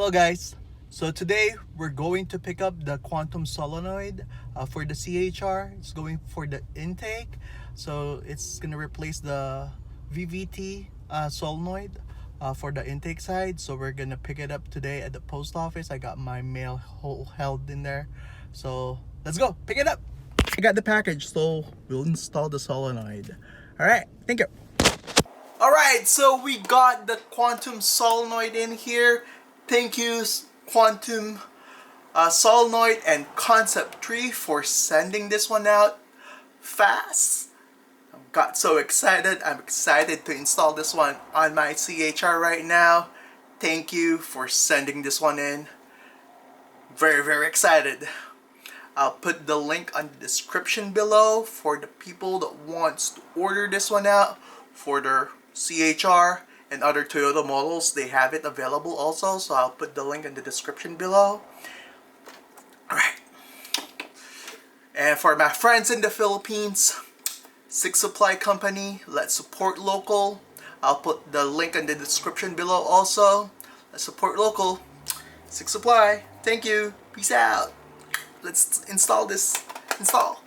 Hello guys, so today we're going to pick up the Quantum Solenoid for the CHR. It's going for the intake, so it's going to replace the VVT solenoid for the intake side. So we're going to pick it up today at the post office. I got my mail held in there, so let's go pick it up. I got the package, so we'll install the solenoid. Alright, thank you. Alright, so we got the Quantum Solenoid in here. Thank you, Quantum Solenoid and Concept 3 for sending this one out fast. I got so excited. I'm excited to install this one on my CHR right now. Thank you for sending this one in. Very excited. I'll put the link on the description below for the people that wants to order this one out for their CHR and other Toyota models. They have it available also, so I'll put the link in the description below. Alright. And for my friends in the Philippines, Six Supply Company, let's support local. I'll put the link in the description below also. Let's support local. Six Supply. Thank you. Peace out. Let's install this. Install.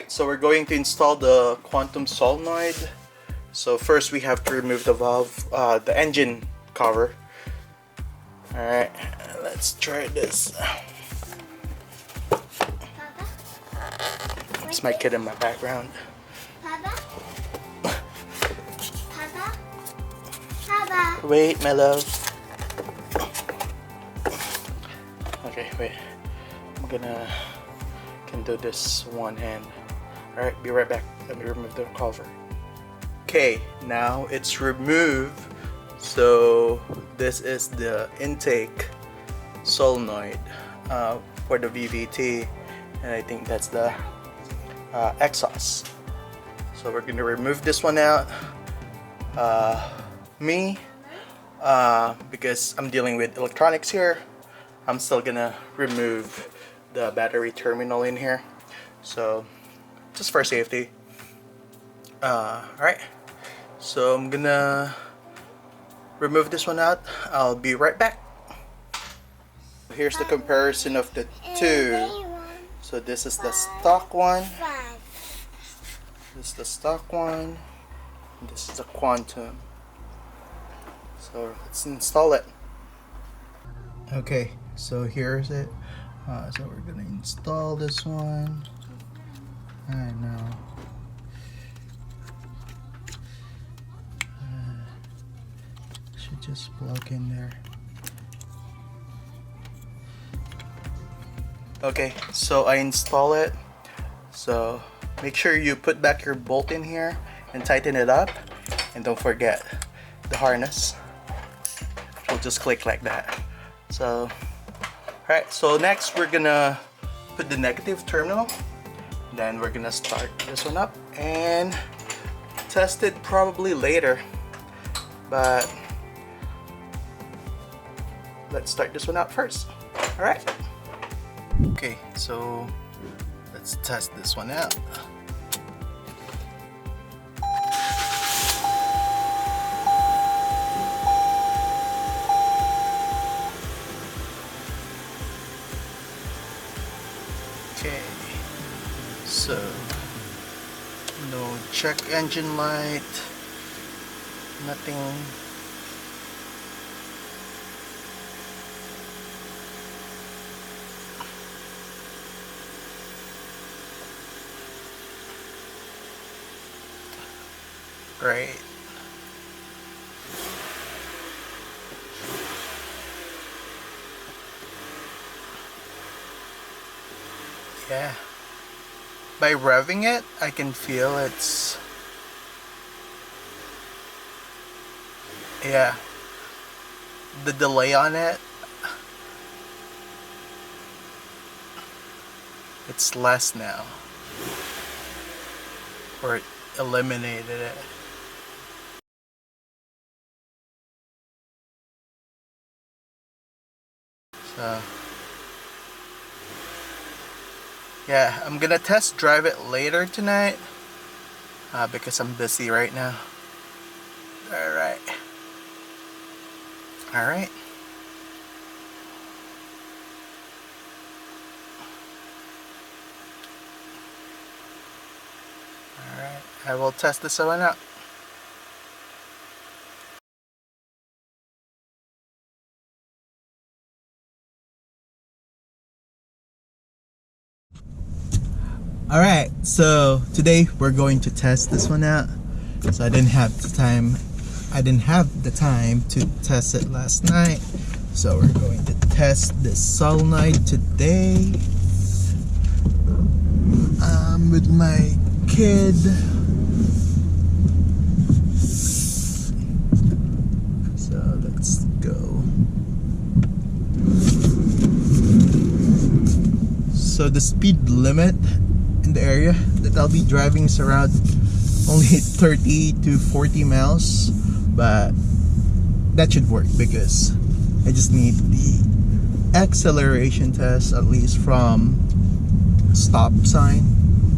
So we're going to install the Quantum Solenoid. So first we have to remove the valve, the engine cover. Alright, let's try this. It's my kid in my background. Papa. Wait, my love. Okay, wait. Can do this one hand. Alright, be right back. Let me remove the cover. Okay, now it's removed. So this is the intake solenoid for the VVT, and I think that's the exhaust. So we're gonna remove this one out. Because I'm dealing with electronics here, I'm still gonna remove the battery terminal in here. So just for safety. Alright, so I'm gonna remove this one out. I'll be right back. Here's the comparison of the two. So this is the stock one. This is the stock one. And this is the Quantum. So let's install it. Okay, so here's it. So we're gonna install this one. I know. Should just plug in there. Okay, so I install it. So make sure you put back your bolt in here and tighten it up, and don't forget the harness. It'll just click like that. So alright, so next we're gonna put the negative terminal. Then we're gonna start this one up and test it probably later, but let's start this one out first. Alright. Okay, so let's test this one out. Okay, so no check engine light, nothing. Great. Yeah. by revving it, I can feel it's, yeah, the delay on it, it's less now, or it eliminated it. So yeah, I'm gonna test drive it later tonight because I'm busy right now. Alright. Alright. Alright, I will test this one out. Alright, so today we're going to test this one out. So I didn't have the time to test it last night. So we're going to test this solenoid today. With my kid. So let's go. So the speed limit in the area that I'll be driving is around only 30 to 40 miles, but that should work because I just need the acceleration test at least from stop sign,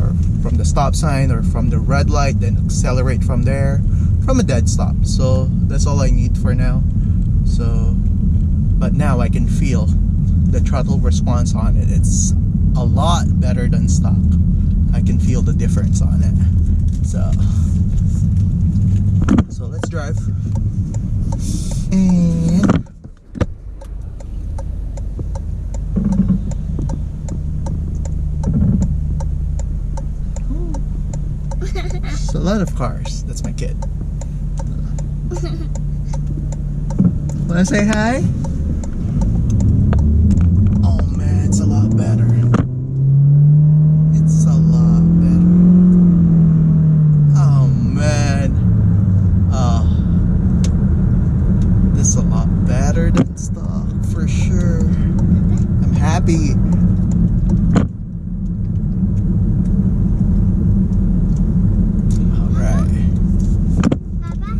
or from the stop sign, or from the red light, then accelerate from there, from a dead stop. So that's all I need for now. So, but now I can feel the throttle response on it. It's a lot better than stock. I can feel the difference on it. So let's drive. And it's a lot of cars. That's my kid. Wanna say hi? Oh man, it's a lot better. It's a lot better. Oh man. Oh. This is a lot better than stock for sure. I'm happy. Alright.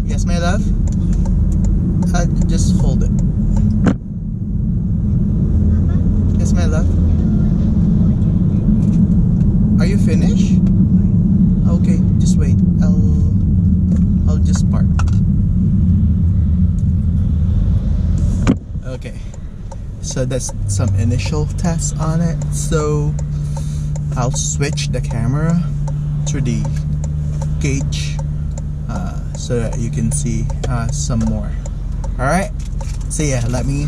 Yes, my love? Just hold it. Yes, my love? Are you finished? Okay, just wait. I'll just park. Okay. So that's some initial tests on it. So I'll switch the camera to the gauge so that you can see some more. Alright, so yeah, let me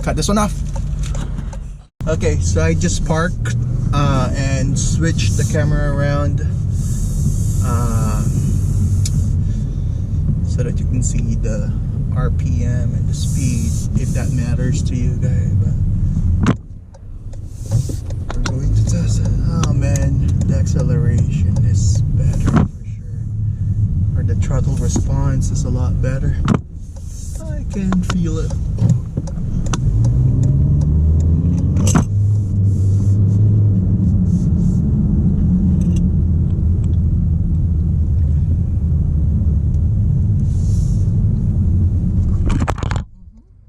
cut this one off. Okay, so I just parked and switched the camera around so that you can see the RPM and the speed, if that matters to you guys. But we're going to test it. Oh man, the acceleration is better for sure. Or the throttle response is a lot better. I can feel it.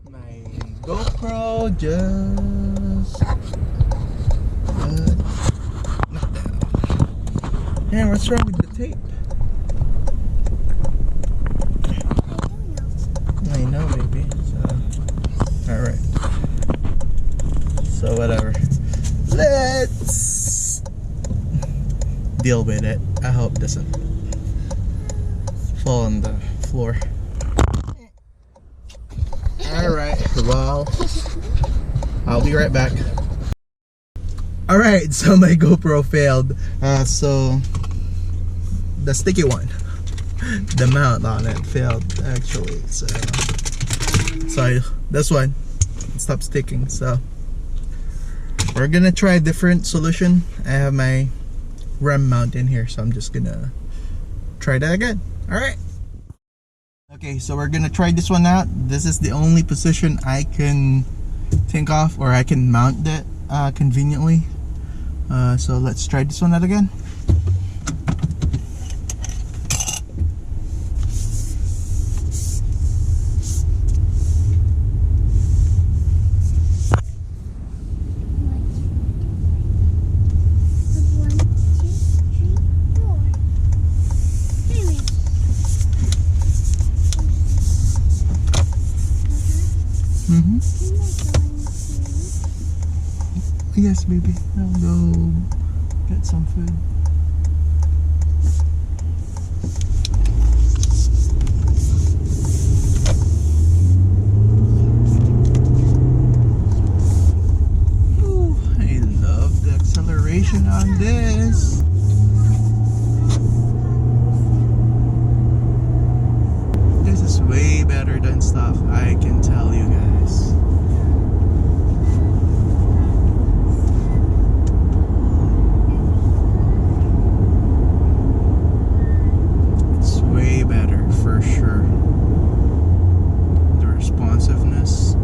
My GoPro just knocked down. Man, what's wrong with the tape? I know, baby. So, alright. So, whatever. Let's deal with it. I hope it doesn't fall on the floor. Alright. Well, I'll be right back. Alright, so my GoPro failed. So, the sticky one. The mount on it failed actually, so this one stopped sticking. So we're gonna try a different solution. I have my rem mount in here, so I'm just gonna try that again. All right. Okay, so we're gonna try this one out. This is the only position I can think of, or I can mount it conveniently. So let's try this one out again. Yes, baby. I'll go get some food. Ooh, I love the acceleration on this. This is way better than stuff, I can tell you guys. For sure. The responsiveness.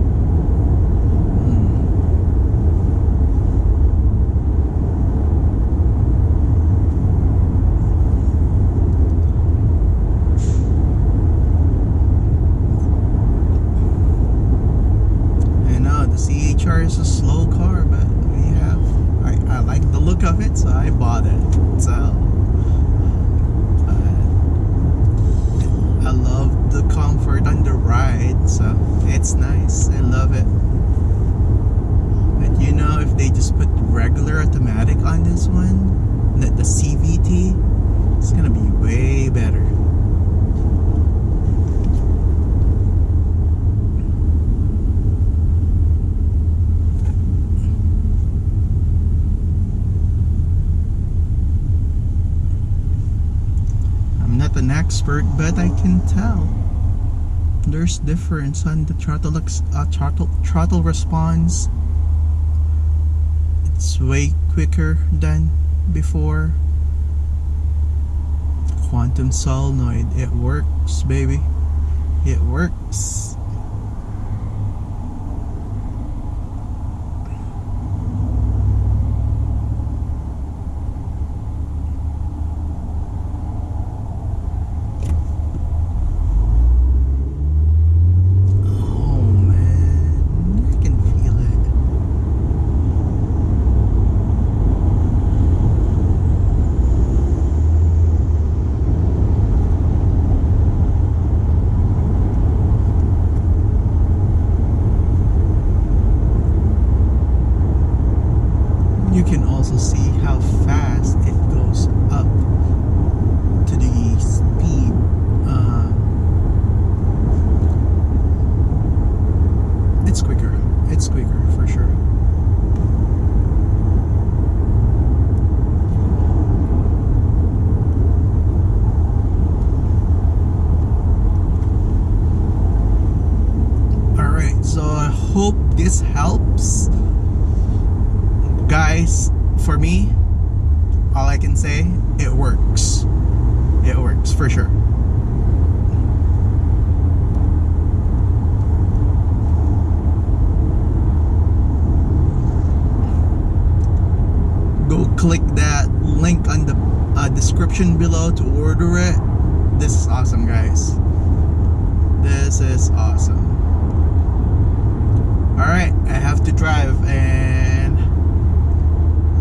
I know the CHR is a slow car, but I like the look of it, so I bought it. So I love the comfort on the ride, so it's nice. I love it. But you know, if they just put regular automatic on this one, the CVT, it's gonna be way better. Not an expert, but I can tell there's difference on the throttle response. It's way quicker than before. Quantum Solenoid, it works, baby. It works. You can also see how fast it goes up to the speed. It's quicker. It's quicker for sure. Alright, so I hope this helps. Guys, for me, all I can say, it works. It works for sure. Go click that link on the description below to order it. This is awesome, guys. This is awesome. Alright, I have to drive, and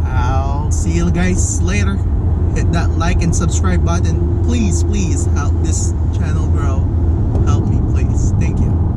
I'll see you guys later. Hit that like and subscribe button. Please, please help this channel grow. Help me, please. Thank you.